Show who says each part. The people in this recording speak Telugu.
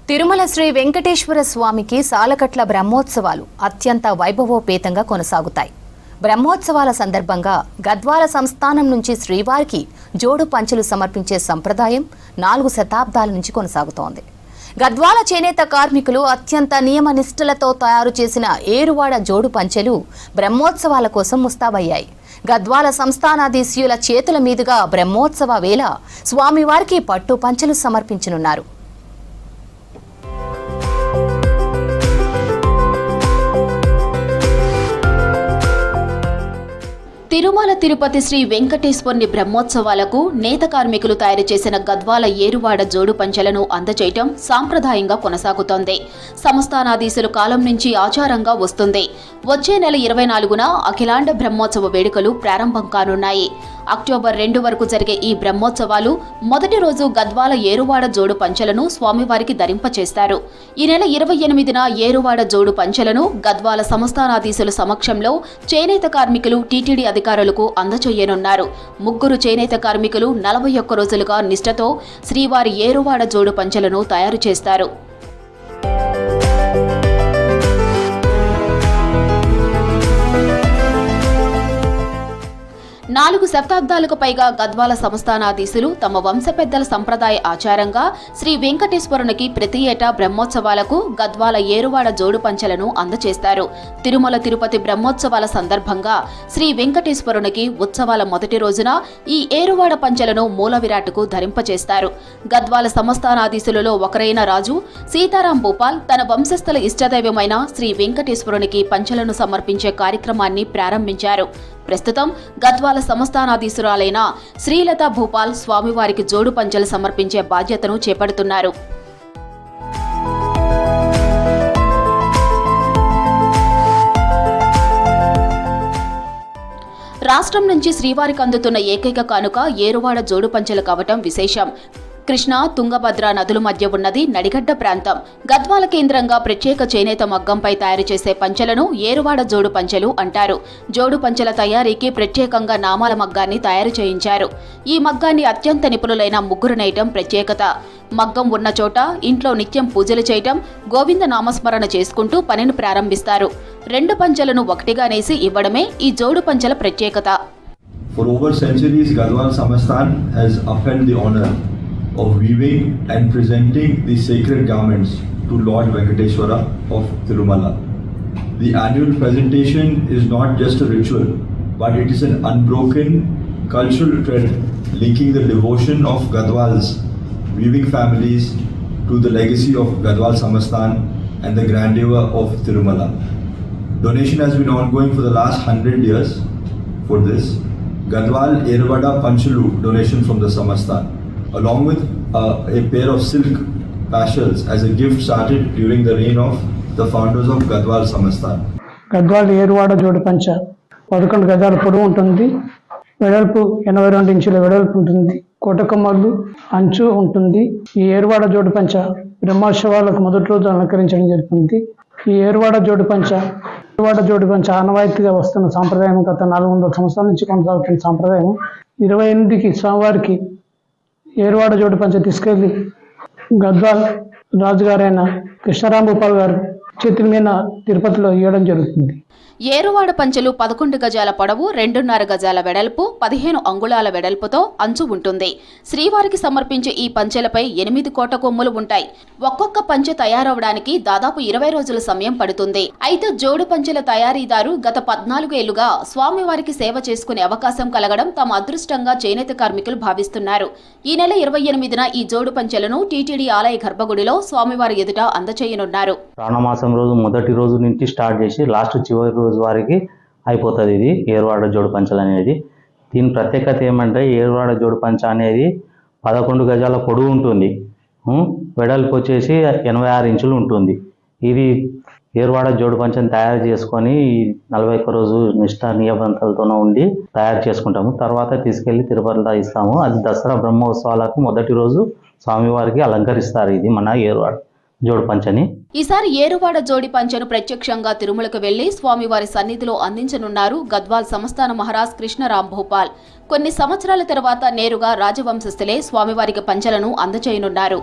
Speaker 1: తిరుమల శ్రీ వెంకటేశ్వర స్వామికి సాలకట్ల బ్రహ్మోత్సవాలు అత్యంత వైభవోపేతంగా కొనసాగుతాయి. బ్రహ్మోత్సవాల సందర్భంగా గద్వాల సంస్థానం నుంచి శ్రీవారికి జోడు పంచెలు సమర్పించే సంప్రదాయం 4 శతాబ్దాల నుంచి కొనసాగుతోంది. గద్వాల చేనేత కార్మికులు అత్యంత నియమనిష్టలతో తయారు చేసిన ఏరువాడ జోడు పంచెలు బ్రహ్మోత్సవాల కోసం ముస్తాబయ్యాయి. గద్వాల సంస్థానాధీశుల చేతుల మీదుగా బ్రహ్మోత్సవ వేళ స్వామివారికి పట్టు పంచెలు సమర్పించనున్నారు. తిరుమల తిరుపతి శ్రీ వెంకటేశ్వరుని బ్రహ్మోత్సవాలకు నేత కార్మికులు తయారు చేసిన గద్వాల ఏరువాడ జోడు పంచెలను అందజేయటం సాంప్రదాయంగా కొనసాగుతోంది. సంస్థానాధీశుల కాలం నుంచి ఆచారంగా వస్తుంది. వచ్చే నెల 24న అఖిలాండ బ్రహ్మోత్సవ వేడుకలు ప్రారంభం కానున్నాయి. అక్టోబర్ 2 వరకు జరిగే ఈ బ్రహ్మోత్సవాలు మొదటి రోజు గద్వాల ఏరువాడ జోడు పంచెలను స్వామివారికి ధరింపచేస్తారు. ఈ నెల 28న ఏరువాడ జోడు పంచెలను గద్వాల సంస్థానాధీశుల సమక్షంలో చేనేత కార్మికులు టీటీడీ అధికారులకు అందజేయనున్నారు. 3 చేనేత కార్మికులు 41 రోజులుగా నిష్ఠతో శ్రీవారి ఏరువాడ జోడు పంచెలను తయారు చేస్తారు. 4 శతాబ్దాలకు పైగా గద్వాల సంస్థానాధీశులు తమ వంశ పెద్దల సంప్రదాయ ఆచారంగా శ్రీ వెంకటేశ్వరునికి ప్రతి ఏటా బ్రహ్మోత్సవాలకు గద్వాల ఏరువాడ జోడు పంచెలను అందజేస్తారు. తిరుమల తిరుపతి బ్రహ్మోత్సవాల సందర్భంగా శ్రీ వెంకటేశ్వరునికి ఉత్సవాల మొదటి రోజున ఈ ఏరువాడ పంచెలను మూల విరాట్కు ధరింపచేస్తారు. గద్వాల సంస్థానాధీశులలో ఒకరైన రాజు సీతారాం భూపాల్ తన వంశస్థల ఇష్టదైవమైన శ్రీ వెంకటేశ్వరునికి పంచెలను సమర్పించే కార్యక్రమాన్ని ప్రారంభించారు. ప్రస్తుతం గద్వాల సంస్థానాధీశురాలైన శ్రీలత భూపాల్ స్వామివారికి జోడు పంచెలు సమర్పించే బాధ్యతను చేపడుతున్నారు. రాష్ట్రం నుంచి శ్రీవారికి అందుతున్న ఏకైక కానుక ఏరువాడ జోడు పంచెలు కావటం విశేషం. కృష్ణా, తుంగభద్ర నదుల మధ్య ఉన్నది నడిగడ్డ ప్రాంతం. గద్వాల కేంద్రంగా ప్రత్యేక చేనేత మగ్గంపై తయారు చేసే పంచెలను ఏరువాడ జోడు పంచెలు అంటారు. జోడు పంచెల తయారీకి ప్రత్యేకంగా నామాల మగ్గాన్ని తయారు చేయించారు. ఈ మగ్గాన్ని అత్యంత నిపుణులైన 3 నేయటం ప్రత్యేకత. మగ్గం ఉన్న చోట ఇంట్లో నిత్యం పూజలు చేయటం, గోవింద నామస్మరణ చేసుకుంటూ పనిని ప్రారంభిస్తారు. 2 పంచెలను ఒకటిగా నేసి ఇవ్వడమే ఈ జోడు పంచెల ప్రత్యేకత.
Speaker 2: For over centuries, Gadwal Samasthan has upheld the honor of weaving and presenting the sacred garments to Lord Venkateshwara of Tirumala. The annual presentation is not just a ritual, but it is an unbroken cultural thread linking the devotion of Gadwal's weaving families to the legacy of Gadwal Samasthan and the grandeur of Tirumala. Donation has been ongoing for the last 100 years for this. Gadwal Ervada Panchalu donation from the Samasthan, along with a pair of silk pashals as a gift started during the reign of the founders of Gadwal Samasthan.
Speaker 3: Gadwal ఏరువాడ జోడు పంచ 11 గజాల పొడవు ఉంటుంది. వెడల్పు 82 ఇంచుల వెడల్పు ఉంటుంది. కోటకమ్మలు అంచు ఉంటుంది. ఈ ఏరువాడ జోడు పంచ బ్రహ్మోత్సవాలకు మొదటి రోజు అలంకరించడం జరుగుతుంది. ఈ ఏరువాడ జోడు పంచ ఆనవాయితీగా వస్తున్న సాంప్రదాయం గత 400 సంవత్సరాల నుంచి కొనసాగుతున్న సాంప్రదాయం. 28కి స్వామివారికి ఏరువాడ జోడు పంచె తీసుకెళ్లి గద్వాల్ రాజుగారైన కృష్ణరాం భూపాల్ గారు చేతుల మీద తిరుపతిలో ఇవ్వడం జరుగుతుంది.
Speaker 1: ఏరువాడ పంచెలు 11 గజాల పొడవు, 2.5 గజాల వెడల్పు, 15 అంగుళాల వెడల్పుతో అంచు ఉంటుంది. శ్రీవారికి సమర్పించే ఈ పంచెలపై 8 కోట కొమ్ములు ఉంటాయి. ఒక్కొక్క పంచె తయారవడానికి దాదాపు 20 రోజుల సమయం పడుతుంది. అయితే జోడు పంచెల తయారీదారు గత 14 ఏళ్లుగా స్వామివారికి సేవ చేసుకునే అవకాశం కలగడం తమ అదృష్టంగా చేనేత కార్మికులు భావిస్తున్నారు. ఈ నెల 28న ఈ జోడు పంచెలను టీటీడీ ఆలయ గర్భగుడిలో స్వామివారి ఎదుట అందచేయనున్నారు.
Speaker 4: రాణమాసం రోజు మొదటి రోజు నుంచి స్టార్ట్ చేసి లాస్ట్ చివరి రోజు వారికి అయిపోతుంది ఇది ఏరువాడ జోడు పంచలు అనేది. దీని ప్రత్యేకత ఏమంటే ఏరువాడ జోడు పంచ అనేది 11 గజాల పొడవు ఉంటుంది. వెడల్పు వచ్చేసి 86 ఇంచులు ఉంటుంది. ఇది ఏరువాడ జోడు పంచని తయారు చేసుకొని 41 రోజు నిష్ఠ నియమంతలతో ఉండి తయారు చేసుకుంటాము. తర్వాత తీసుకెళ్లి తిరుపతిలో ఇస్తాము. అది దసరా బ్రహ్మోత్సవాలకు మొదటి రోజు స్వామివారికి అలంకరిస్తారు. ఇది మన ఏరువాడ జోడు పంచని.
Speaker 1: ఈసారి ఏరువాడ జోడి పంచెను ప్రత్యక్షంగా తిరుమలకు వెళ్లి స్వామివారి సన్నిధిలో అందించనున్నారు గద్వాల్ సంస్థాన మహారాజ్ కృష్ణరాం భూపాల్. కొన్ని సంవత్సరాల తర్వాత నేరుగా రాజవంశస్థులే స్వామివారికి పంచెలను అందజేయనున్నారు.